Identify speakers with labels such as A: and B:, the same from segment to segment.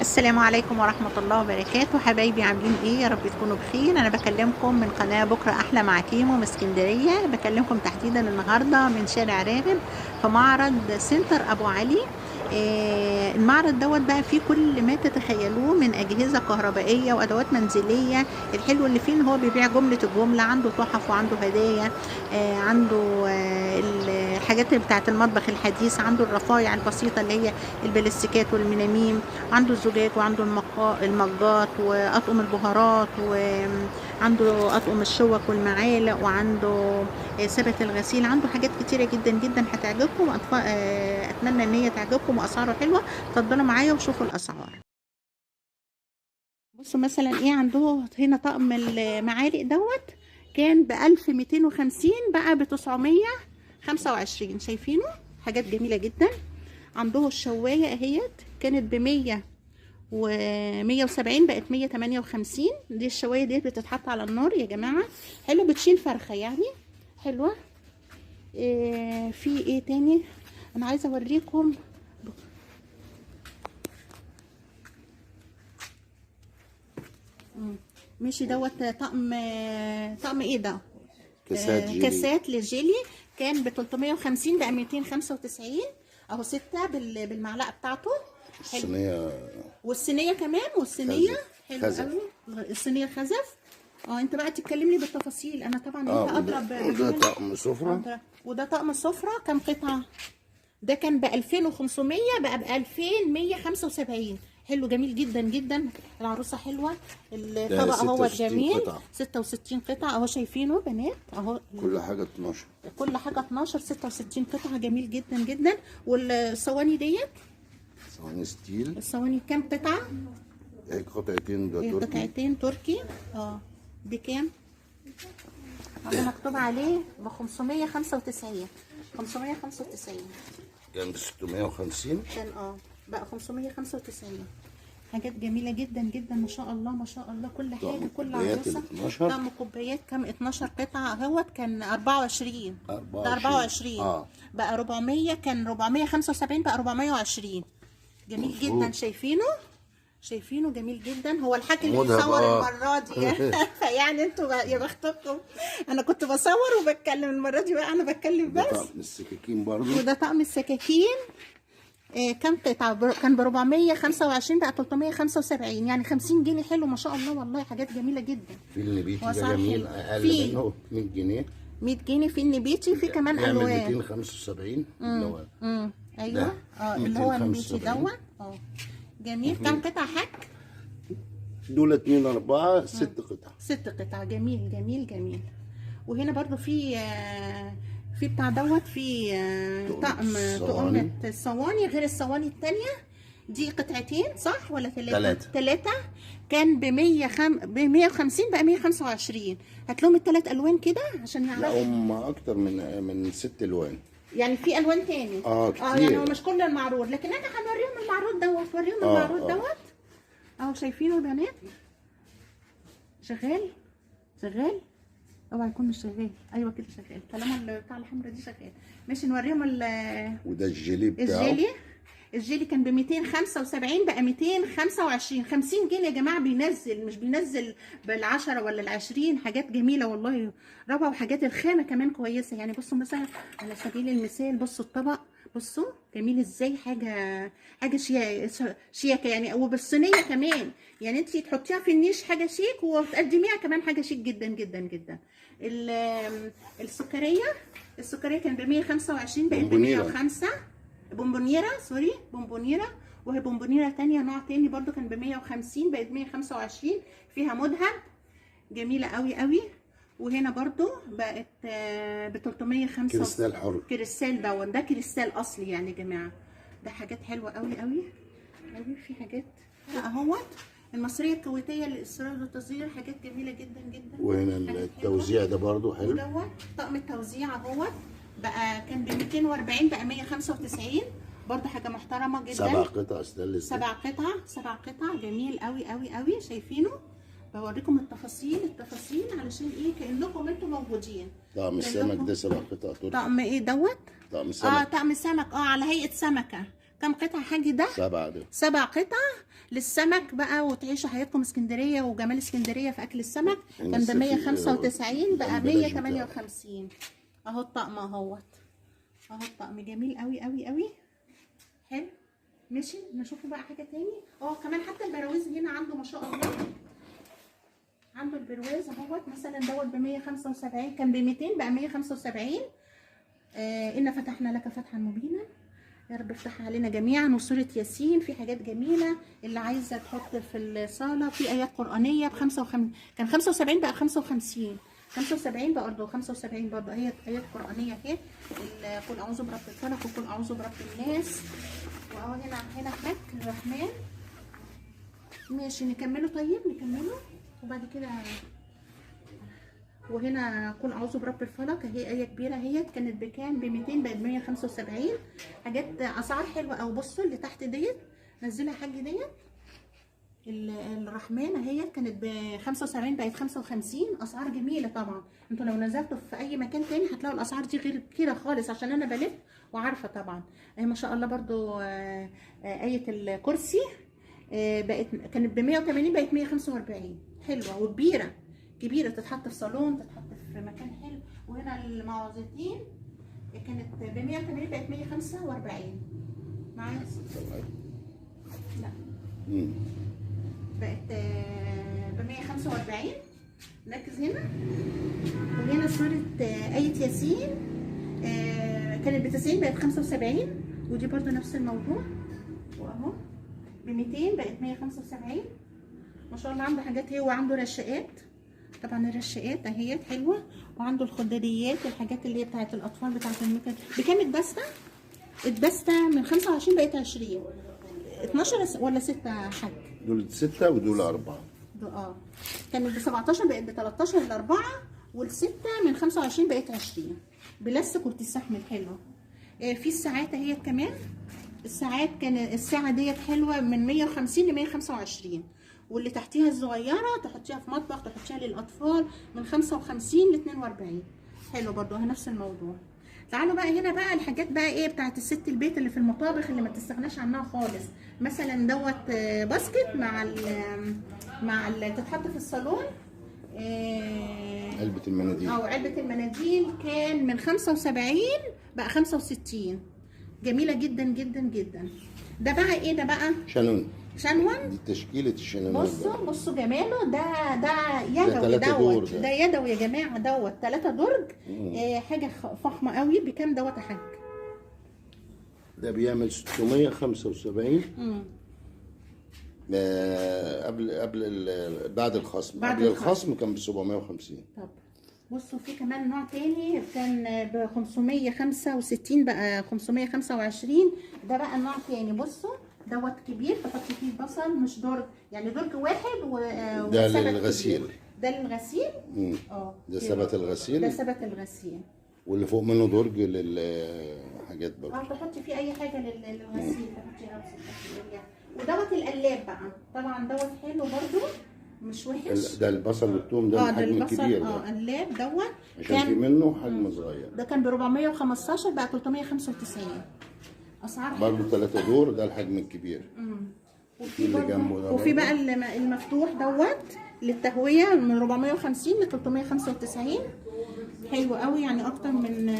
A: السلام عليكم ورحمة الله وبركاته. حبايبي عاملين ايه؟ يا رب تكونوا بخير. انا بكلمكم من قناة بكرة احلى مع كيمو من اسكندرية. بكلمكم تحديدا النهاردة من شارع راغب في معرض سنتر ابو علي. المعرض دوت بقى فيه كل ما تتخيلوه من اجهزة كهربائية وادوات منزلية. الحلو اللي فيه ان هو بيبيع جملة الجملة، عنده تحف وعنده هدايا، عنده الحاجات بتاعت المطبخ الحديث، عنده الرفايع البسيطة اللي هي البلاستيكات والميناميم، عنده الزجاج وعنده المجات واطقم البهارات، وعنده اطقم الشوك والمعالق، وعنده سبت الغسيل. عنده حاجات كتيره جدا جدا هتعجبكم. اتمنى ان هي تعجبكم واسعاره حلوه. اتفضلوا معايا وشوفوا الاسعار. بصوا مثلا ايه عنده هنا طقم المعالق دوت كان ب 1250 بقى ب 925. شايفينه؟ حاجات جميله جدا. عنده الشوايه اهيت كانت ب 100 و 170 بقت 158. دي الشوايه ديت بتتحط على النار يا جماعه. حلو، بتشيل فرخه يعني، حلوه. في ايه تاني؟ انا عايزه اوريكم. ماشي دوت طقم ايه ده؟
B: كاسات جيلي.
A: كاسات للجيلي كان ب 350 بقى 295 اهو. 6 بالمعلقه بتاعته. حلو.
B: الصينية
A: والصينيه كمان، والصينيه حلو
B: خزف.
A: قوي. الصينيه خزف. انت بقى تتكلمني بالتفاصيل، انا طبعا انت اضرب.
B: وده طقم سفرة.
A: وده طقم سفره. كام قطعه؟ ده كان ب 2500 بقى ب 2175. حلو، جميل جدا جدا. العروسه حلوه. الطبق اهو
B: 66
A: جميل.
B: قطعة.
A: 66 قطعه اهو، شايفينه بنات اهو.
B: كل حاجة 12.
A: كل حاجه 12. 66 قطعه، جميل جدا جدا. والصواني ديت
B: صواني ستيل.
A: الصواني كام قطعه؟
B: قطعتين ده تركي.
A: قطعتين تركي. بكام؟ مكتوب عليه ب 595. 595
B: كان ب 650.
A: كان بقى 595. حاجات جميله جدا جدا، ما شاء الله ما شاء الله. كل حاجه، كل عروسه. طقم كوبايات كام؟ 12 قطعه اهوت كان 24. ده 24 بقى 400. كان 475 بقى 420. جميل جدا. شايفينه جميل جدا. هو الحاج اللي بيصور المره دي فيعني انتوا يا بختكم. انا كنت بصور وبتكلم، المره دي بقى انا بتكلم بس.
B: ده طقم السكاكين برضو.
A: وده طقم السكاكين. كام قطعه؟ كان ب 425 بقى 375، يعني 50 جنيه. حلو ما شاء الله والله، حاجات جميله جدا.
B: في النبيتي ده جميل، اقل منه 100 جنيه.
A: 100 جنيه في النبيتي. في كمان الوان
B: 275 اللي هو
A: ايوه. اللي هو النبيتي دوت. جميل. كام قطعه حاج؟
B: دول 2 4 6 قطع.
A: 6 قطع. جميل جميل جميل. وهنا برضو في بتاع دوت، في طقم الصواني غير الصواني التانية. دي قطعتين صح ولا ثلاثة؟ ثلاثة. كان ب 150 بقى 125. هات لهم الثلاث الوان كده عشان يعرفوا.
B: لا هم اكتر من 6 الوان.
A: يعني في الوان تاني.
B: كتير.
A: يعني هو مش كل المعروض، لكن انا هنوريهم المعروض دوت. وريهم المعروض دوت اهو. شايفينه يا بنات؟ شغال. اوعى يكون مش شغال. ايوه كده شغال، طالما بتاع الحمرا دي شغال. ماشي نوريهم
B: وده الجيلي بتاعه.
A: الجيلي كان ب 275 بقى 225. 50 جنيه يا جماعه. بينزل، مش بينزل بال10 ولا ال20. حاجات جميله والله روعه. وحاجات الخامه كمان كويسه يعني. بصوا مثلا على سبيل المثال، بصوا الطبق، بصوا جميل ازاي. حاجه شياكه يعني. وبالصينيه كمان يعني، انت تحطيها في النيش حاجه شيك، وتقدميها كمان حاجه شيك جدا جدا جدا. السكريه كان ب 125 بقت ب 105. بونبونيرا. وهي بونبونيرا تانية، نوع تاني برضو، كان ب 150 بقت 125. فيها مذهب، جميلة قوي قوي. وهنا برضو بقت ب 305.
B: كريستال حر.
A: كريستال ده كريستال اصلي يعني يا جماعة. ده حاجات حلوة قوي قوي قوي. في حاجات اهوت المصرية الكويتية للإصرار والتصدير. حاجات جميلة جدا جدا.
B: وهنا التوزيع ده برضو حلو.
A: ودوت طقم التوزيع اهوت بقى كان ب 240 بقى 195. برضو حاجة محترمة جدا.
B: 7 قطع ستانلس.
A: 7 قطع. جميل قوي قوي قوي. شايفينه؟ بوريكم التفاصيل علشان ايه، كأنكم انتوا موجودين.
B: طقم السمك ده 7 قطع تركي.
A: طقم ايه دوت؟
B: طقم سمك.
A: طقم سمك على هيئة سمكة. كم قطعه حاجه ده؟
B: 7 ده.
A: 7 قطع للسمك بقى، وتعيشوا حياتكم اسكندريه وجمال اسكندريه في اكل السمك. كان ب 195 بقى 158. اهو الطقم اهوت، اهو الطقم جميل قوي قوي قوي. حلو. ماشي، نشوفوا بقى حاجه تاني. كمان حتى البراويز هنا عنده ما شاء الله، عنده البرواز اهوت مثلا دوت ب 175، كان ب 200 بقى 175. إن فتحنا لك فتحا مبينا، يا رب افتح علينا جميعا. وسورة ياسين، في حاجات جميلة اللي عايزة تحط في الصالة، في آيات قرآنية ب 55، كان 75 بقى 55، 75 بقى برضه 75 برضه. هي آيات قرآنية اهي، قل أعوذ برب الفلق وقل أعوذ برب الناس. وأهو هنا هناك الرحمن. ماشي نكمله، طيب نكمله وبعد كده. وهنا قل اعوذ برب الفلق اهي، ايه كبيره اهي، كانت بكام؟ ب 200 بقت 175. حاجات اسعار حلوه. او بصوا اللي تحت ديت، نزلها حاجه ديت الرحمن اهي، كانت ب 75 بقت 55. اسعار جميله طبعا. انتوا لو نزلتوا في اي مكان تاني هتلاقوا الاسعار دي غير كده خالص، عشان انا بلف وعارفه طبعا. اهي ما شاء الله برضو. ايه الكرسي بقت، كانت ب 180 بقت 145. حلوه وكبيره، كبيره تتحط في صالون، تتحط في مكان حلو. وهنا المعوذتين كانت ب 180 بقت 145 معايا. لا بقت ب 145. ركز هنا. وهنا سورة آية ياسين كانت ب 90 بقت 75، ودي برضو نفس الموضوع. واهو ب 200 بقت 175. ما شاء الله عنده حاجات هي، وعنده رشاقات. طبعا الرشاقات اهيت حلوه، وعنده الخداديات، الحاجات اللي هي بتاعت الاطفال بتاعت الميك اب. بكام الدستة؟ الدستة من 25 بقت 20. 12 ولا 6 حاج؟
B: دول 6 ودول 4.
A: كانت ب 17 بقت ب 13 الاربعه، والسته من 25 بقت 20. بلاستيك وبتستحمل حلوه. في الساعات اهيت كمان. الساعات كان الساعه ديت حلوه من 150 ل 125، واللي تحتيها الصغيره تحطيها في مطبخ، تحطيها للاطفال من 55 ل 42. حلو برضو نفس الموضوع. تعالوا بقى هنا بقى الحاجات بقى ايه بتاعت الست البيت اللي في المطابخ اللي ما تستغناش عنها خالص. مثلا دوت باسكت مع تتحط في الصالون.
B: علبة المناديل.
A: علبة المناديل كان من 75 بقى 65. جميلة جدا جدا جدا. ده بقى ايه؟ ده بقى شانون.
B: دي تشكيلة الشانون.
A: بصوا جماله. ده يدوي دوت. ده يدوي يا جماعة دوت 3 درج. حاجة فخمة قوي. بكام دوت يا حاج؟
B: ده بيعمل 675. بعد الخصم. قبل الخصم كان ب 750.
A: طب بصوا في كمان نوع تاني كان ب 565 بقى 525. ده بقى نوع تاني. بصوا دوت كبير، تحط فيه بصل، مش درج يعني، درج واحد
B: ده للغسيل.
A: ده للغسيل.
B: ده ثبت الغسيل.
A: ده ثبت الغسيل.
B: واللي فوق منه درج للحاجات برضه.
A: تحطي فيه اي حاجه للغسيل، تحطي ربس. ودوت القلاب بقى طبعا دوت حلو برضه، مش وحش.
B: ده البصل والثوم ده الحجم الكبير.
A: قلاب دوت
B: عشان في منه حجم صغير.
A: ده كان ب 415 بقى 395. اسعار
B: برضه 3 دور. ده الحجم الكبير.
A: وفي اللي جنبه ده. وفي بقى المفتوح دوت للتهويه من 450 ل 395. حلو قوي يعني، اكتر من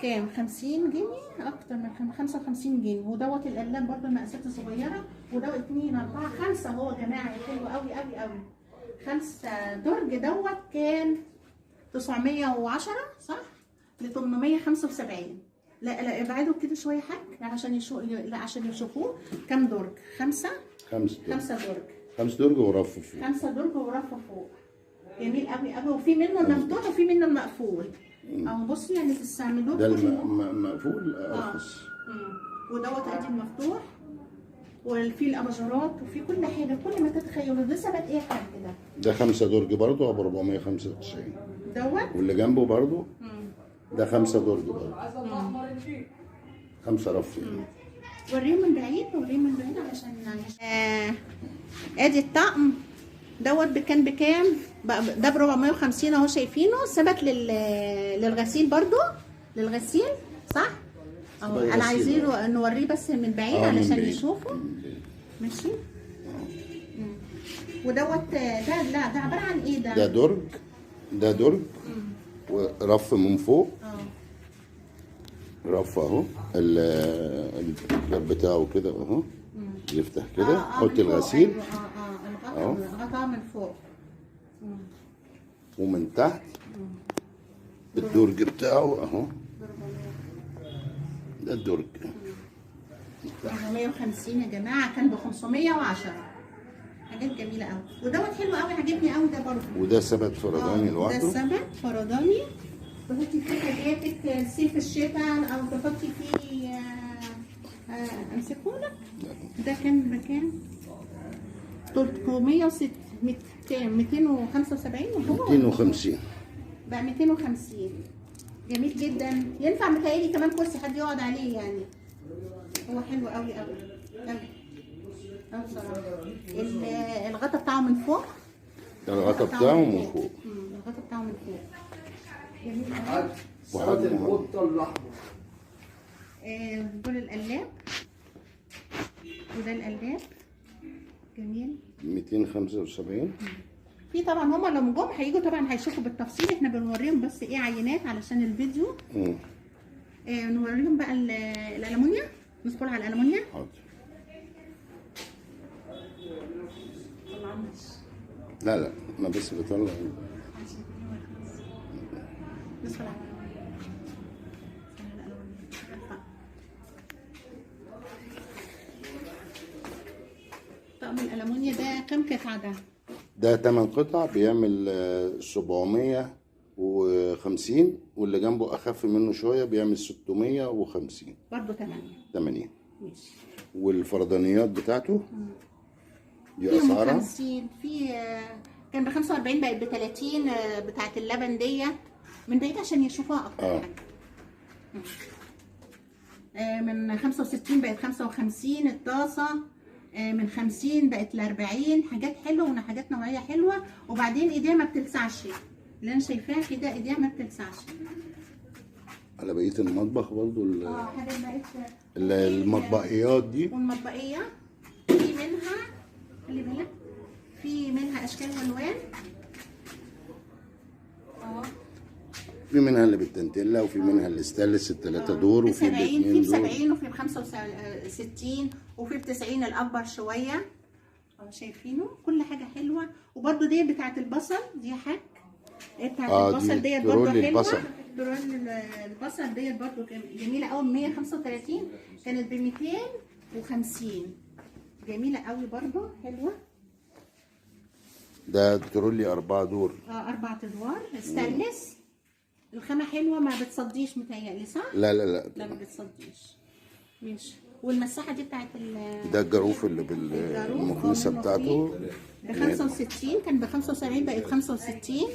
A: كام 50 جنيه، اكتر من 55 جنيه. ودوت القلاب برضه المقاسات الصغيره. ودوت 2 4 5 اهو يا جماعه. حلو قوي قوي قوي. 5 درج دوت كان 910 صح ل 875. لا ابعدوا كده شويه حاج عشان يشوفوه. كام درج؟ 5 درج.
B: 5 درج ورف فوق.
A: 5 درج ورف فوق. جميل قوي قوي. وفي منه المفتوح وفي منه المقفول. اهو بصوا يعني تستعملوه.
B: ده المقفول ارخص.
A: ودوت ادي المفتوح، وفي الاباجورات، وفي كل حاجه، كل ما تتخيلوا. ده ثبت ايه يا حاج ده؟
B: ده 5 درج برضه ب 495
A: دوت.
B: واللي جنبه برضه ده 5 درج برضه. 5 رف.
A: وريهم من بعيد عشان ادي الطقم دوت كان بكام؟ ده ب 450 اهو شايفينه. ثبت للغسيل برضو، للغسيل صح. انا عايزينه نوريه بس من بعيد علشان يشوفوا. ماشي. ودوت ده لا ده عباره عن ايه ده؟
B: ده درج ورف من فوق. رف اهو الباب بتاعه كده اهو، يفتح كده، حط الغسيل.
A: الغطاء من فوق
B: ومن تحت الدرج بتاعه اهو. ده الدرج
A: 450 يا جماعه، كان ب 510. حاجات جميله قوي. ودوت حلو قوي، عجبني قوي ده برضه.
B: وده سبت فرداني لوحده.
A: ده سبت فرداني تحطي فيه حاجاتك صيف الشتاء، او تحطي فيه امسكهولك. ده كان بكام؟ 306 كام؟ 275 وهو
B: 250
A: بقى 250. جميل جدا، ينفع متهيألي كمان كرسي حد يقعد عليه يعني. هو حلو قوي قوي قوي قوي بصراحه. الغطا بتاعه من فوق.
B: الغطا بتاعه من فوق.
A: الغطا بتاعه من فوق جميل قوي.
B: القطه الاحمر.
A: دول القلاب وده القلاب جميل
B: 275.
A: في طبعا هما لما جم هيجوا طبعا هيشوفوا بالتفصيل، احنا بنوريهم بس ايه عينات علشان الفيديو. نوريهم بقى الالومنيا، ندخل على الالومنيا.
B: حاضر. لا انا بس بطلع.
A: ندخل على طقم الالومنيا. ده كام قطعه
B: ده 8 قطع بيعمل 750، واللي جنبه اخف منه شويه بيعمل 650
A: برضه
B: 80.
A: ماشي.
B: والفردانيات بتاعته دي اسعارها
A: 50. في كان ب 45 بقت ب 30 بتاعت اللبن ديت من بعيد عشان يشوفوها اكتر. من 65 بقت 55 الطاسه. من 50 بقت ل 40. حاجات حلوه وحاجات نوعيه حلوه. وبعدين ايديها ما بتلسعش، اللي انا شايفاها كده ايديها ما بتلسعش.
B: على بقيه المطبخ برضو
A: حاجات بقت
B: المطبقيات دي.
A: والمطبقيه في منها، خلي بالك، في منها اشكال والوان.
B: في منها اللي بالتنتيلا، وفي منها اللي ستانلس الثلاثه دور، وفي الاثنين دور.
A: في ب 70 وفي ب 65 وفي ب 90 الاكبر شويه. شايفينه كل حاجه حلوه. وبرده دي بتاعت البصل، دي حاج بتاعت البصل ديت برده حلوه. ترول البصل ديت برده جميله قوي. 135 كانت ب 250. جميله قوي برده حلوه.
B: ده ترولي 4 دور.
A: 4 ادوار ستانلس. الخامه حلوه، ما بتصديش متهيألي صح؟
B: لا
A: ما بتصديش. ماشي. والمساحه دي بتاعت
B: ده الجاروف اللي بالمكنسه بتاعته
A: ب 65. كان ب 75 بقت 65.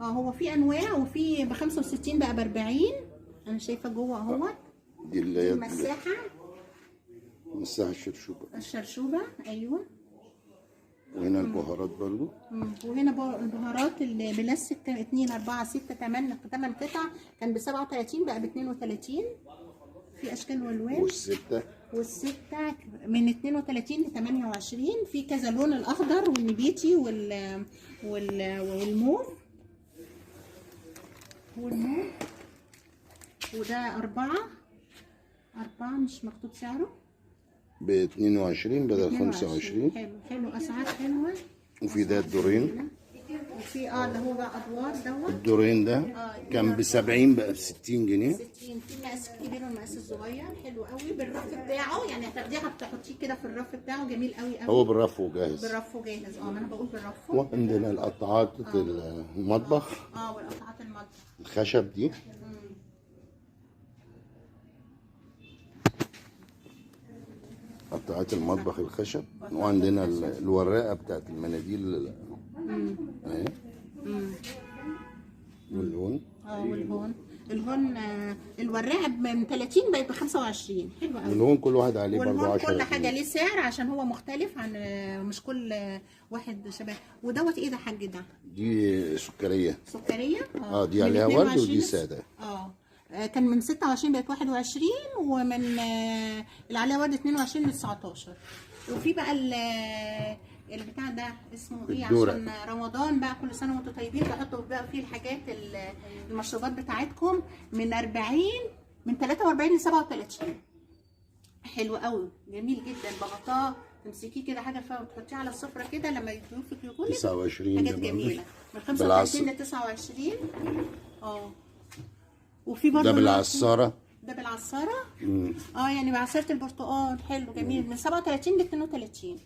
A: هو في انواع، وفي ب 65 بقى ب 40. انا شايفه جوه اهوت.
B: دي اللي هي
A: المساحه الشرشوبه. ايوه.
B: وهنا البهارات برضو.
A: وهنا البهارات اللي بلاستيك 2 4 6 8 قطع. كان ب 37 بقى ب 32. في اشكال والوان. والسته من 32 ل 28. في كذا لون، الاخضر والنبيتي والموف. وده 4 مش مكتوب سعره.
B: ب 22 بدل 25.
A: حلو اسعار حلوه.
B: وفي ده الدورين.
A: وفي اللي هو بقى ادوار دوت.
B: الدورين ده كان ب 70 بقى ب 60 جنيه.
A: 60. في مقاس كبير والمقاس الصغير. حلو قوي بالرف بتاعه، يعني هتاخديها بتحطيه كده في الرف بتاعه. جميل قوي قوي.
B: هو بالرف وجاهز. ما
A: انا بقول بالرف.
B: وعندنا القطعات المطبخ.
A: والقطعات المطبخ
B: الخشب دي. قطعات المطبخ الخشب. وعندنا الوراقه بتاعت المناديل اهي. والهون.
A: الهون الوراقه من 30 بقت ب 25. حلوه قوي.
B: والهون كل واحد عليه برضه 10.
A: كل حاجه ليه سعر عشان هو مختلف عن مش كل واحد شبه. ودوت ايه ده حاج ده؟
B: دي سكريه.
A: دي
B: دي عليها ورد ودي ساده.
A: كان من 26 بقت 21، ومن العليا ورد 22 ل 19. وفي بقى البتاع ده اسمه ايه عشان رمضان بقى، كل سنه وانتم طيبين. بحطوا بقى فيه الحاجات المشروبات بتاعتكم من 40 من 43 ل 37. حلو قوي جميل جدا. بغطاه تمسكيه كده حاجه فيها وتحطيه على السفره كده لما يضيفك يقول
B: 29
A: حاجات جميله من 35 ل 29. وفي برضه
B: ده بالعصاره.
A: ده بالعصاره. يعني بعصيره البرتقال. حلو جميل من 37 ل 32.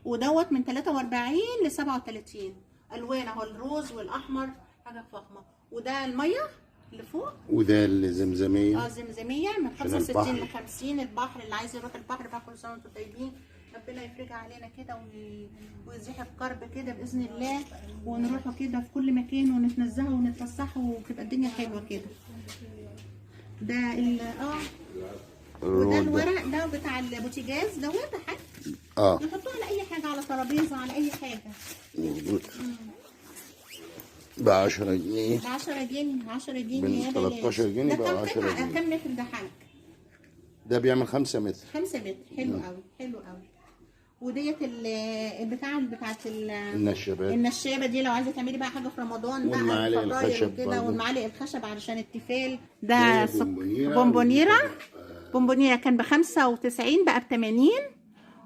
A: ودوت من 43 ل 37 الوان اهو، الروز والاحمر حاجه فخمه. وده الميه اللي فوق،
B: وده الزمزميه.
A: زمزميه من 65 ل 50. البحر اللي عايز يروح البحر بقى كل سنه وانتم طيبين، ربنا يفرجها علينا كده ويزيح الكرب كده باذن الله، ونروحوا كده في كل مكان ونتنزهوا ونتفسحوا وتبقى الدنيا حلوه كده. ده وده الورق ده بتاع البوتاجاز دوت يا حاج. نحطوه على اي حاجه، على ترابيزه، على اي حاجه.
B: مظبوط. ب 10 جنيه.
A: ب 10 جنيه. 10 جنيه
B: من 13 جنيه بقى 10 جنيه.
A: كم متر ده حاج؟
B: ده بيعمل 5 متر.
A: 5 متر. حلو قوي حلو قوي. وديت بتاعت النشابه دي لو عايزه تعملي بقى حاجه في رمضان بقى،
B: والمعالق الخشب
A: كده، والمعالق الخشب علشان التيفال. ده بونبونيره كان ب 95 بقى ب 80.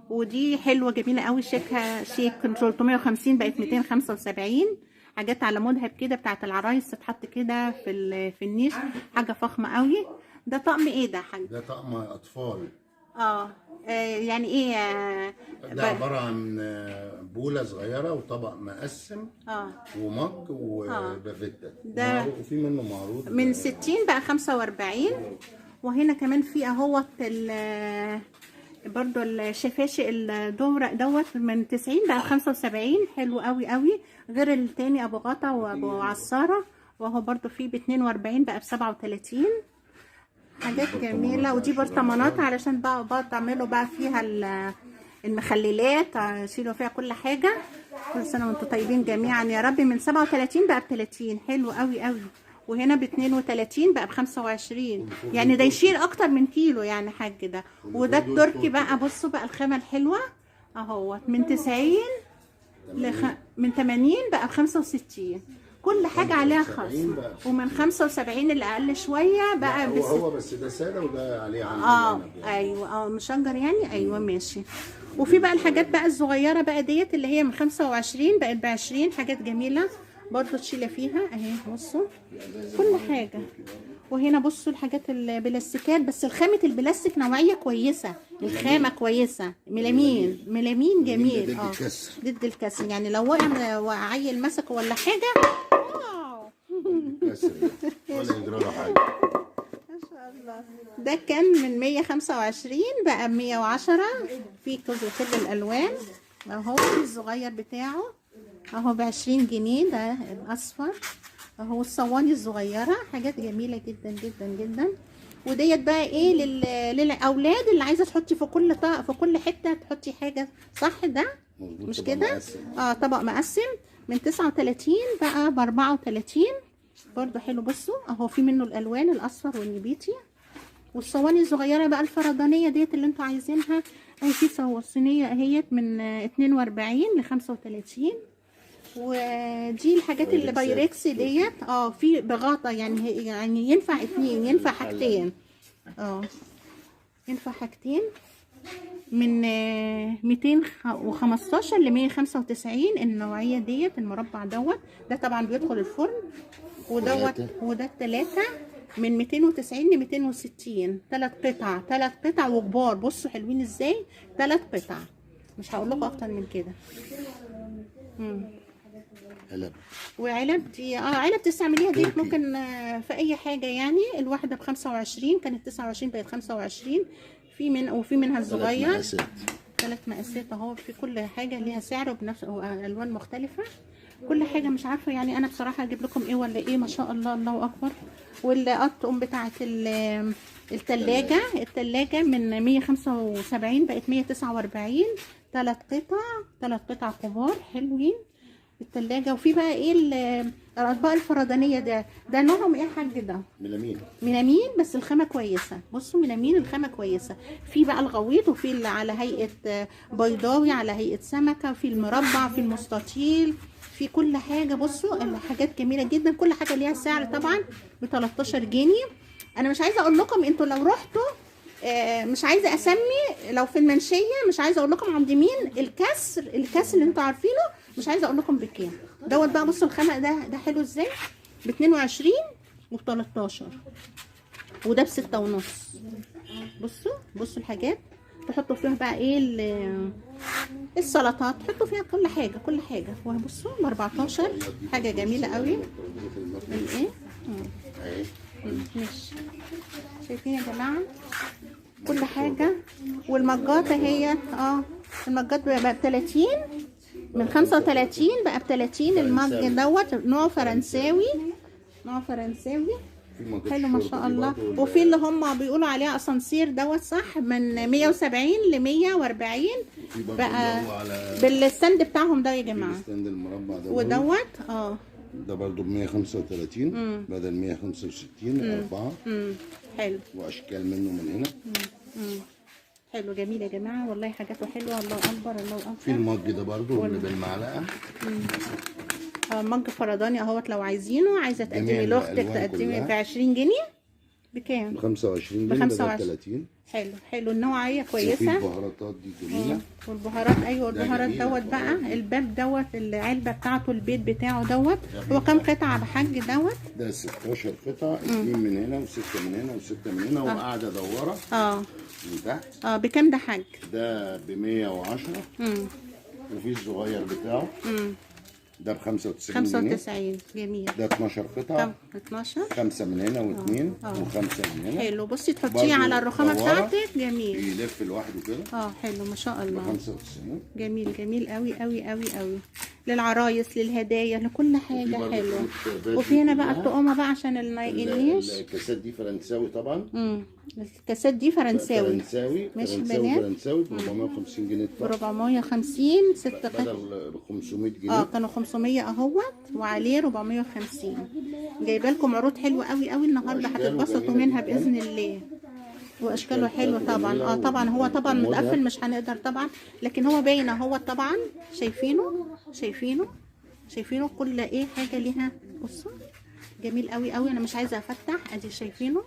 A: ودي حلوه جميله قوي، شيكها شيك 350 بقت 275. حاجات على مذهب كده بتاعت العرايس تتحط كده في النيش، حاجه فخمه قوي. ده طقم ايه ده يا حاج؟
B: ده طقم اطفال.
A: يعني ايه؟
B: ده عباره عن بوله صغيره وطبق مقسم ومج وبافيتا.
A: ده
B: وفي منه معروض
A: من 60 بقى 45. وهنا كمان في اهوت برضو الشفاشي الدورق دوت من 90 بقى 75. حلو قوي قوي. غير التاني ابو غطا وابو عصاره، وهو برضو فيه ب 42 بقى ب 37. حاجات جميله. ودي برطمانات علشان بقى تعملوا بقى فيها المخللات، شيلوا فيها كل حاجه. كل سنه وانتم طيبين جميعا يا رب. من 37 بقى ب 30. حلو قوي قوي. وهنا ب 32 بقى ب 25. يعني ده يشيل اكتر من كيلو يعني حاج ده. وده التركي بقى، بصوا بقى الخامه الحلوه اهوت من 90 من 80 بقى ب 65. كل حاجه عليها خصم. ومن 75 اللي اقل شويه بقى
B: هو بس ده ساده وده عليه عنب.
A: ايوه مشجر يعني. ايوه ماشي. وفي بقى الحاجات بقى الصغيره بقى ديت اللي هي من 25 بقت ب 20. حاجات جميله برضو تشيلي فيها اهي. بصوا كل حاجه. وهنا بصوا الحاجات البلاستيكات، بس الخامه البلاستيك نوعيه كويسه، الخامه كويسه، ميلامين جميل. ضد الكسر يعني لو وقع عيل مسكه ولا حاجه
B: ولا يجرى له حاجه.
A: ما شاء الله. ده كان من 125 بقى ب 110. في كل الالوان اهو. الصغير بتاعه اهو ب 20 جنيه. ده الاصفر اهو. الصواني الصغيره حاجات جميله جدا جدا جدا. وديت بقى ايه للاولاد اللي عايزه تحطي في كل حته تحطي حاجه، صح ده مش كده؟ طبق مقسم من 39 بقى ب 34 برضو. حلو. بصوا اهو في منه الالوان الاصفر والنبيتي. والصواني الصغيره بقى الفردانيه ديت اللي انتوا عايزينها اهي. في صينيه اهيت من 42 ل 35. ودي الحاجات اللي بايركس ديت في بغاطه يعني ينفع اتنين، ينفع حاجتين. ينفع حاجتين من 215 ل 195. النوعيه ديت المربع دوت. ده طبعا بيدخل الفرن. وده التلاته من 290 ل 260. 3 قطع وكبار. بصوا حلوين ازاي. 3 قطع. مش هقول لكم اكتر من كده.
B: علب.
A: وعلب دي علب تستعمليها دي ممكن في اي حاجه يعني. الواحده ب 25 كانت 29 بقت 25. وفي منها الصغير 3 مقاسات اهو. في كل حاجه ليها سعر وبنفس الوان مختلفه. كل حاجه مش عارفه يعني انا بصراحه اجيب لكم ايه ولا ايه. ما شاء الله الله اكبر. والاطقم بتاعه الثلاجه من 175 بقت 149. 3 قطع كبار حلوين. التلاجة. وفي بقى ايه الاطباق الفردانيه، ده نوعهم ايه يا حاج؟ ده
B: ميلامين.
A: ميلامين، بس الخامه كويسه. بصوا ميلامين الخامه كويسه. في بقى الغويط، وفي اللي على هيئه بيضاوي، على هيئه سمكه، في المربع، في المستطيل، في كل حاجه. بصوا الحاجات جميله جدا، كل حاجه ليها سعر طبعا ب 13 جنيه. انا مش عايزه اقول لكم انتوا لو رحتوا، مش عايزه اسمي، لو في المنشيه مش عايزه اقول لكم عند مين. الكسر اللي انتوا عارفينه مش عايزه اقول لكم بكام دوت بقى. بصوا الخمق ده حلو ازاي، ب 22 وب 13، وده ب 6 ونص. بصوا الحاجات تحطوا فيها بقى ايه السلطات، تحطوا فيها كل حاجه. وبصوا ب 14 حاجه جميله قوي. الايه ماشي، شايفين يا جماعه كل حاجه. والمجات اهي، المجات بقى ب 30، من 35 بقى ب 30. المج دوت نوع فرنساوي، حلو ما شاء الله. وفي اللي هم بيقولوا عليه اسانسير دوت، صح، من 170 ل 140 بقى بالستاند بتاعهم ده يا جماعه.
B: الستاند المربع ده
A: ودوت
B: ده برضه ب 135 بدل 165 4.
A: حلو.
B: واشكال منه من هنا.
A: حلو جميل يا جماعه، والله حاجاته حلوه. الله اكبر الله اكبر.
B: في المج ده برضه اللي بالمعلقه.
A: مج فرداني اهوت، لو عايزه تقدمي لاختك تقدمي ب 20 جنيه. بكام؟
B: ب 25 جنيه بدل 30.
A: حلو النوعيه كويسه.
B: وفي البهاراتات دي جميله.
A: والبهارات ايوه، البهارات دوت بقى الباب دوت، العلبه بتاعته، البيت بتاعه دوت. هو كام قطعه بحاج دوت؟
B: ده 16 قطعه، 2 من هنا و6 من هنا و6 من هنا، وقاعده دوره من تحت.
A: بكام ده حاج؟
B: ده ب 110. وفي الصغير بتاعه ده ب 95
A: جميل.
B: ده 12 قطعه،
A: 12،
B: 5 من هنا و2 و5 من هنا.
A: حلو. بصي تحطيه على الرخامه بتاعتك، جميل.
B: يلف لوحده كده.
A: حلو ما شاء الله.
B: 95
A: جميل قوي. للعرايس، للهدايا، لكل حاجه حلوه. وفي هنا بقى الطقمه بقى عشان النيش.
B: الكاسات دي فرنساوي طبعا.
A: الكاسات دي فرنساوي
B: مش فرنساوي ب 450 جنيه.
A: ب 450 6 قطع
B: بدل 500 جنيه.
A: كانوا 500 اهوت، وعليه 450. جايبه لكم عروض حلوه قوي النهارده، هتتبسطوا منها باذن الله. واشكاله حلو طبعا. طبعا هو طبعا متقفل، مش هنقدر طبعا، لكن هو باين اهو طبعا. شايفينه كل ايه حاجه ليها. بصوا جميل قوي. انا مش عايزه افتح، ادي شايفينه.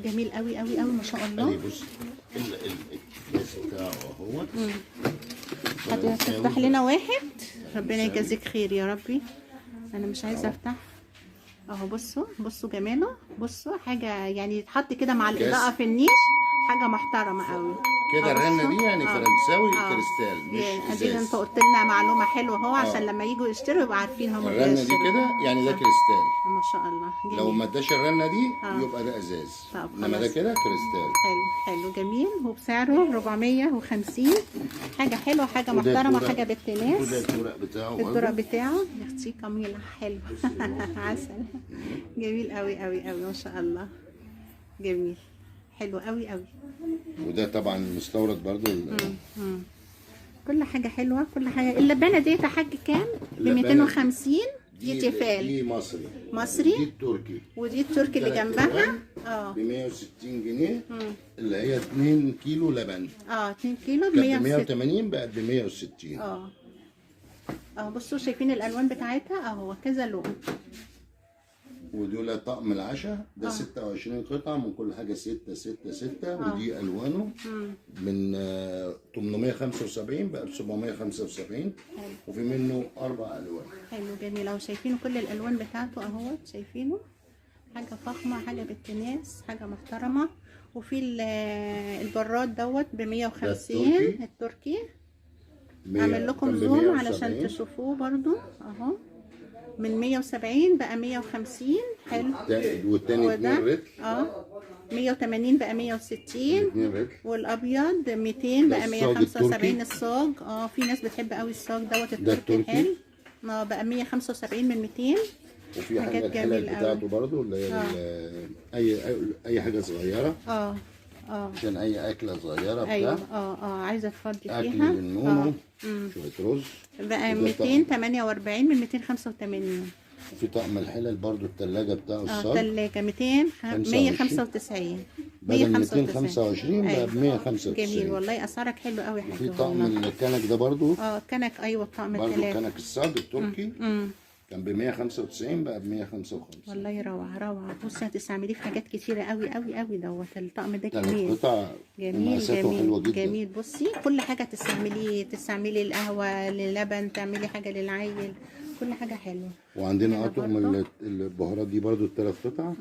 A: جميل قوي ما شاء الله.
B: بص الكاس بتاعه اهوت.
A: هتفتح لنا واحد، ربنا يجازيك خير يا ربي. انا مش عايزه افتح اهو. بصوا جماله. بصوا حاجه يعني يتحط كده مع الاضاءه في النيش، حاجه محترمه قوي
B: كده. الرنه دي يعني فرنساوي كريستال، مش ازاز.
A: ادي انت قلت لنا معلومه حلوه اهو، عشان لما يجوا يشتروا يبقى عارفين هم
B: الرنه دي كده يعني ده كريستال.
A: ما شاء الله جميل.
B: لو ما اداش الرنه دي يبقى ده ازاز، انما ده كده كريستال.
A: حلو جميل. وبسعره 450. حاجه حلوه، حاجه محترمه، حاجه بالتناس.
B: وده الدرق بتاعه برضه.
A: الدرق بتاعه يا اختي جميله، حلو. عسل. جميل قوي ما شاء الله. جميل حلو قوي.
B: وده طبعا مستورد برضو.
A: كل حاجه حلوه، كل حاجه. اللبانه ديت يا حاج كام؟ ب 250. دي تيفال.
B: دي مصري. دي التركي.
A: ودي التركي اللي جنبها
B: ب 160 جنيه. اللي هي 2 كيلو لبن.
A: 2 كيلو ب
B: 180 بقت ب 160.
A: بصوا شايفين الالوان بتاعتها اهو، كذا لون.
B: ودول طقم العشاء ده 26 قطعة من كل حاجة 6. ودي ألوانه من 875 بقى ب 775. وفي منه 4 ألوان.
A: حلو جميل اهو. شايفينه كل الألوان بتاعته اهوت، شايفينه حاجة فخمة، حاجة بالتناس، حاجة محترمة. وفي البراد دوت ب 150. التركي عامل لكم زوم علشان تشوفوه برضو اهو. من 170 بقى 150. حلو.
B: والتاني 2 رتل.
A: 180 بقى 160. والابيض 200 بقى 175. الصاج في ناس بتحب قوي الصاج دوت. التركي حلو. بقى 175 من 200.
B: وفي حاجه الحلال بتاعته برضو اللي هي اي حاجه صغيره. عشان اي اكله صغيره بتاع.
A: ايوه عايزه افضي فيها
B: اكل للنونو. شويه رز
A: بقى 248 من 285.
B: وفي طقم الحلل برضو التلاجة بتاعه الصاج.
A: التلاجة 195
B: بدل 225 بقى ب 195.
A: جميل والله، اسعارك حلوه قوي يا حاج.
B: في طقم الكنك ده برضو.
A: كنك، ايوه الطقم
B: برضو
A: التلاجة
B: كنك الصاج التركي. كان ب 195 بقى ب 155.
A: والله روعه روعه. بصي هتستعمليه في حاجات كتيره قوي قوي قوي. دوت الطقم ده
B: كانت
A: جميل.
B: قطع
A: جميل
B: حلوه جدا.
A: جميل. بصي كل حاجه تستعملي القهوه، للبن، تعملي حاجه للعيل، كل حاجه حلوه.
B: وعندنا اطقم البهارات دي برضو الثلاث قطع.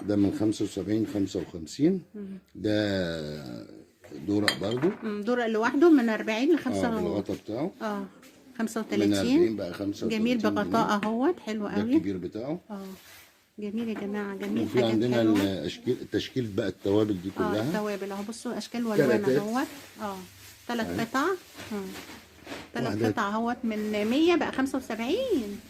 B: ده من 75 55. ده دورق برضو.
A: دورق لوحده من 40 ل 5.
B: بالغطا بتاعه
A: 35.
B: من 40 بقى 35.
A: جميل بغطاء اهوت، حلو قوي.
B: ده الكبير بتاعه.
A: جميل يا جماعه، جميل.
B: وفي عندنا التشكيل بقى التوابل دي كلها.
A: التوابل اهو، بصوا اشكال والوان اهوت. 3 قطع. 3 قطع اهوت من 100 بقى 75.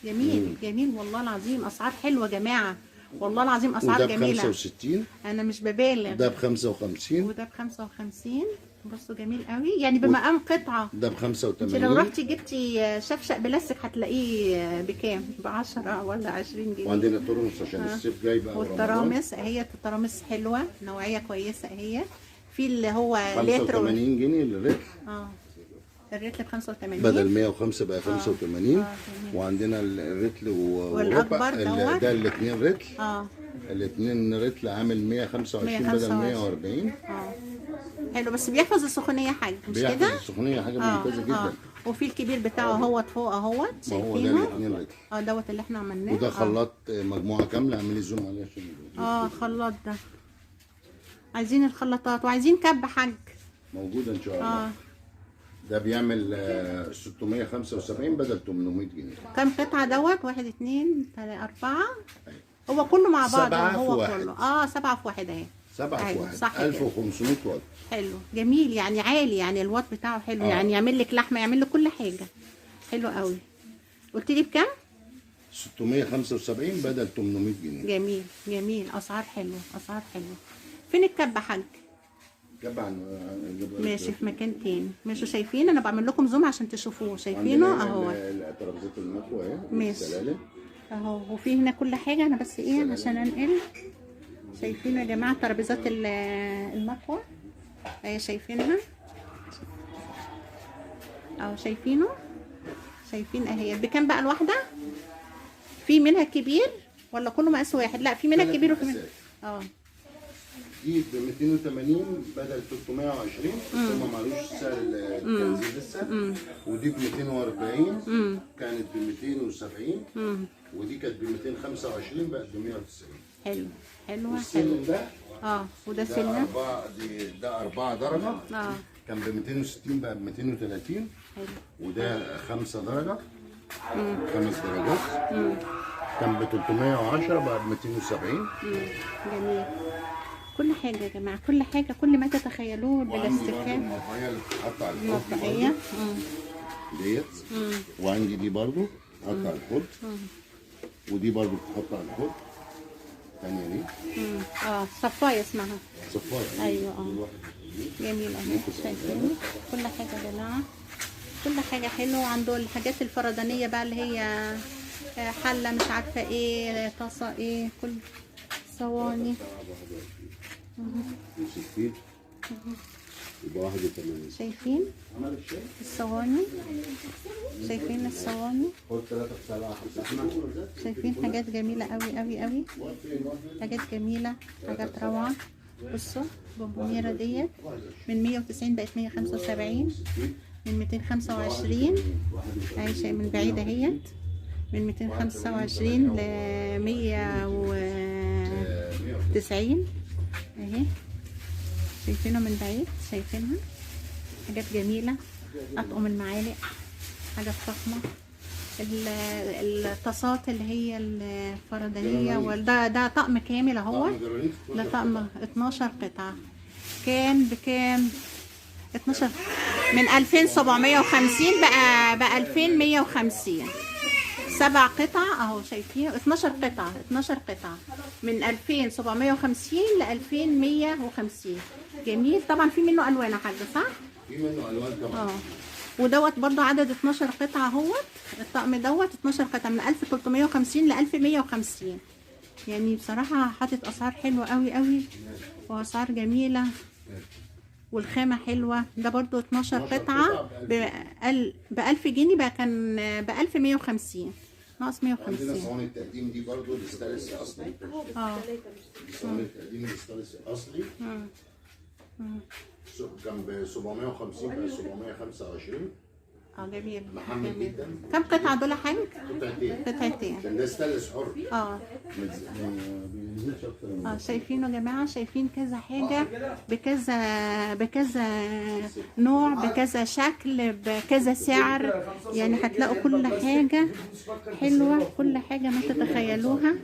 A: جميل جميل والله العظيم. اسعار حلوه يا جماعه، والله العظيم اسعار جميله.
B: وده ب 65.
A: انا مش ببالغ.
B: ده ب 55.
A: وده ب 55. بصوا جميل قوي، يعني بمقام قطعه.
B: ده ب 85.
A: انت لو رحتي جبتي شفشق بلاستيك هتلاقيه بكام؟ ب 10 ولا 20 جنيه.
B: وعندنا ترمس عشان الصيف جاي بقى.
A: والترامس اهي، الترامس حلوه، نوعيه كويسه اهي. في اللي هو لتر
B: 85 جنيه للريتل.
A: الريتل ب 85
B: بدل 105 بقى 85. وعندنا الريتل
A: والاكبر دوت.
B: ده الاثنين ريتل. الاثنين ريتل عامل 125 بدل 140.
A: حلو، بس بيحفظ السخونيه حاجه، مش كده؟
B: بيحفظ السخونيه حاجه ممتازه جدا.
A: وفي الكبير بتاعه اهوت فوق اهوت،
B: شايفينه؟ هو ده الاثنين ريتل.
A: دوت اللي احنا عملناه.
B: وده خلاط مجموعه كامله. اعملي زوم عليه عشان
A: خلاط ده. عايزين الخلاطات وعايزين كب حاج. موجوده
B: ان شاء الله. ده بيعمل 675 بدل 800 جنيه.
A: كم قطعه دوت؟ 1 2 3 4. هو كله مع بعض.
B: 7
A: هو
B: في
A: كله 7 في 1 اهي.
B: 7 في 1 1500 واط.
A: حلو جميل، يعني عالي، يعني الواط بتاعه حلو. يعني يعمل لك لحمه، يعمل لك كل حاجه. حلو قوي. قلت لي بكام؟
B: 675 بدل 800 جنيه.
A: جميل جميل. اسعار حلوه، اسعار حلوه. فين الكبه حاج؟ ماشي في مكان تاني. ماشي شايفين؟ انا بعمل لكم زوم عشان تشوفوه. شايفينه اهو.
B: ترابيزات المكوى اهي.
A: ماشي اهو. وفي هنا كل حاجه. انا بس عشان انقل. شايفين يا جماعه ترابيزات المكوى اهي، شايفينها اهو. شايفين اهي. بكام بقى الواحده؟ في منها كبير ولا كله مقاس واحد؟ لا، في منها كبير وفي منها
B: دي ب 280 بدل 320. هم معلوش سعر التنزيل لسه. ودي ب 240 كانت ب 270. ودي كانت ب 225 بقت ب 190. حلو
A: حلوه.
B: والسلم ده
A: وده سلم.
B: ده 4 درجه. كان ب 260 بقى ب 230. حلو. وده 5 درجه. 5 درجات. كان ب 310 بقى ب 270.
A: جميل. كل حاجة يا جماعة، كل حاجة، كل ما تتخيلوه بلاستيكات.
B: المطرية اللي بتتحط على الحوض
A: المطرية
B: ديت. وعندي دي برضو بتتحط على الحوض. ودي برضو بتتحط على الحوض. الثانية دي
A: صفاية اسمها.
B: صفاية.
A: ايوه جميلة اهي. شايفين كل حاجة يا جماعة، كل حاجة حلوة. عنده الحاجات الفردانية بقى اللي هي حلة مش عارفة ايه، طاسة ايه، كل صواني.
B: يبقى 81.
A: شايفين الصواني؟ شايفين الصواني؟ شايفين حاجات جميلة قوي قوي قوي. حاجات جميلة، حاجات روعة. بصوا بونبونيرة ديت من 190 بقت 175. من 225 عايشة من بعيد اهيت. من 225 ل 190 اهي. شايفينها من بعيد؟ شايفينها؟ حاجات جميلة. أطقم المعالق حاجة فخمة. الطاسات اللي هي الفردانية. ده طقم كامل اهو. ده طقم 12 قطعة. كان بكام؟ 12 من 2750 بقى 2150. 7 قطع اهو. شايفين 12 قطعة. 12 قطعة من 2750 ل 2150. جميل. طبعا في منه الوان يا حاجه صح؟
B: في منه الوان طبعا.
A: ودوت برضو عدد 12 قطعه اهوت. الطقم دوت 12 قطعه من 1350 ل 1150. يعني بصراحه حاطط اسعار حلوه قوي قوي واسعار جميله والخامه حلوه. ده برضو 12 قطعه ب 1000 جنيه بقى، كان ب 1150 ناقص 150.
B: عندنا صواني التقديم دي برضو الاستانلس الاصلي. صواني التقديم الاستانلس الاصلي كان ب 750 ب 725.
A: جميل.
B: محمد جدا.
A: كم قطعه دول يا حاج؟
B: قطعتين. كان ده استانلس حر.
A: شايفينه يا جماعه، شايفين كذا حاجه بكذا نوع، بكذا شكل، بكذا سعر. يعني هتلاقوا كل حاجه حلوه، كل حاجه ما تتخيلوها.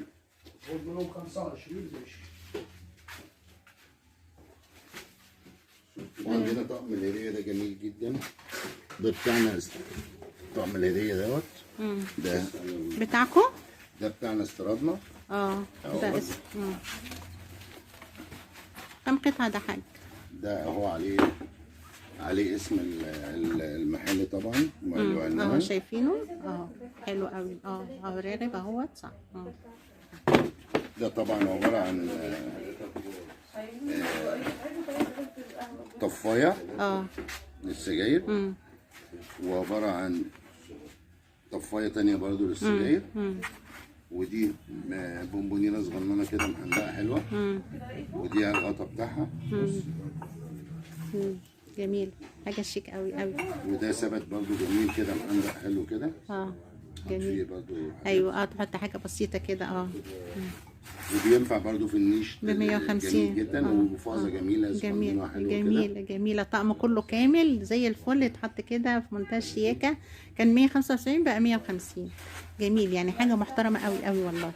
B: وعندنا طقم الهديه ده جميل جدا. ده بتاعنا طقم الهديه دوت. ده
A: بتاعكم؟
B: ده بتاعنا استيرادنا.
A: ده اسم. كم قطعه ده حاج؟
B: ده اهو عليه اسم المحل طبعا وعنوان.
A: شايفينه حلو قوي. راغب اهوت صح.
B: ده طبعا عباره عن طفايه للسجاير، وعباره عن طفايه تانية برضو للسجاير. ودي بونبونينه صغننه كده محندقه حلوه. ودي على الغطا بتاعها.
A: جميل، حاجه شيك قوي قوي.
B: وده ثبت برضو جميل كده محندق حلو كده.
A: جميل.
B: برضو
A: ايوه تحط حاجه بسيطه كده.
B: وبينفع برضو في النيش
A: ب 150
B: جميل جدا. وفازه جميله
A: جميله. طقم كله كامل زي الفل، يتحط كده في منتهى الشياكه. كان 175 بقى 150. جميل، يعني حاجه محترمه قوي قوي والله.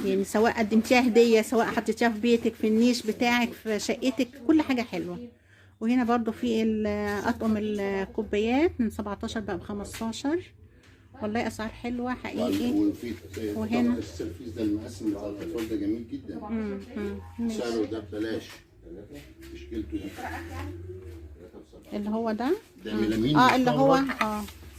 A: يعني سواء قدمتيها هديه، سواء حطيتيها في بيتك، في النيش بتاعك، في شقتك، كل حاجه حلوه. وهنا برضو في اطقم الكوبايات من 17 بقى ب 15. والله اسعار حلوه حقيقي.
B: وهنا السيرفيس ده المقسم بتاع الاطفال ده جميل جدا. سعره ده ببلاش. تشكيلته دي
A: اللي هو ده
B: ميلامين.
A: اللي هو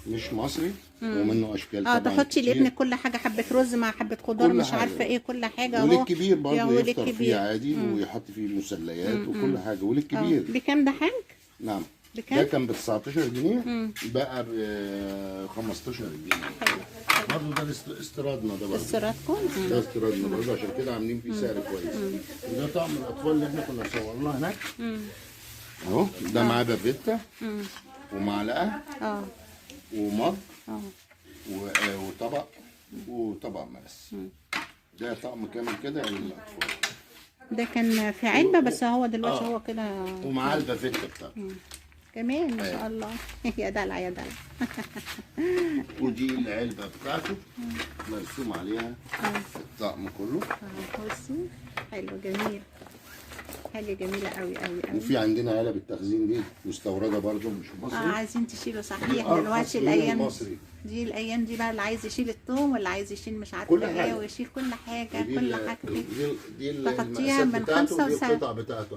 B: مش مصري. ومنه اشكال طبعا.
A: تحطي لابنك كل حاجه، حبه رز مع حبه خضار، مش عارفه ايه، كل حاجه اهو.
B: وللكبير برضه يفطر فيه عادي ويحط فيه مسليات وكل حاجه. وللكبير
A: بكام ده حاج؟
B: نعم
A: بكام؟
B: ده كان ب 19 جنيه بقى ب 15 جنيه. برضه ده استيرادنا. ده برضه
A: استيرادكم؟
B: ده استيرادنا برضه، عشان كده عاملين فيه سعر كويس. وده طقم الاطفال اللي احنا كنا صورناه هناك اهو. ده معاه بافيتا ومعلقه ومج وطبق مقاس. ده طقم كامل كده للاطفال.
A: ده كان في علبه بس هو دلوقتي هو كده.
B: ومعاه البافيتا بتاعته
A: كمان ما شاء الله. يا دلع يا دلع.
B: ودي العلبه بتاعته مرسوم عليها الطقم كله.
A: بصي حلو جميل، حاجه جميله قوي قوي قوي.
B: وفي عندنا علب التخزين دي مستورده برضو مش مصري.
A: عايزين تشيلوا صحيح دلوقتي الايام دي. الايام دي بقى اللي عايز يشيل الثوم واللي عايز يشيل مش عارفه ايه ويشيل كل حاجه. كل حاجه
B: دي
A: تحطيها من 75.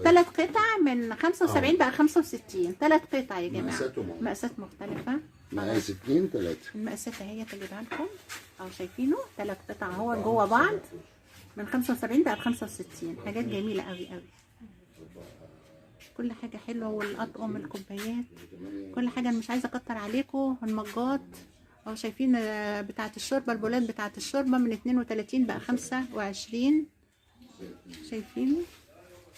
A: 3 قطع من 75 بقى 65. 3 قطع يا جماعه. مقاسات مختلفه.
B: مقاس 2 3.
A: المقاسات اهي تجيبها لكم. شايفينه 3 قطع اهو جوه بعض من 75 بقى ب 65. حاجات جميله قوي قوي. كل حاجه حلوه. والاطقم الكوبايات كل حاجه. انا مش عايزه اكتر عليكم. المجات اهو شايفين بتاعه الشوربه، البولات بتاعه الشوربه من 32 بقى 25. شايفينه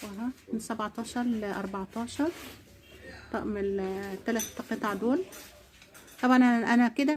A: اهو من 17 ل 14. طقم ال3 قطع دول. طبعا انا كده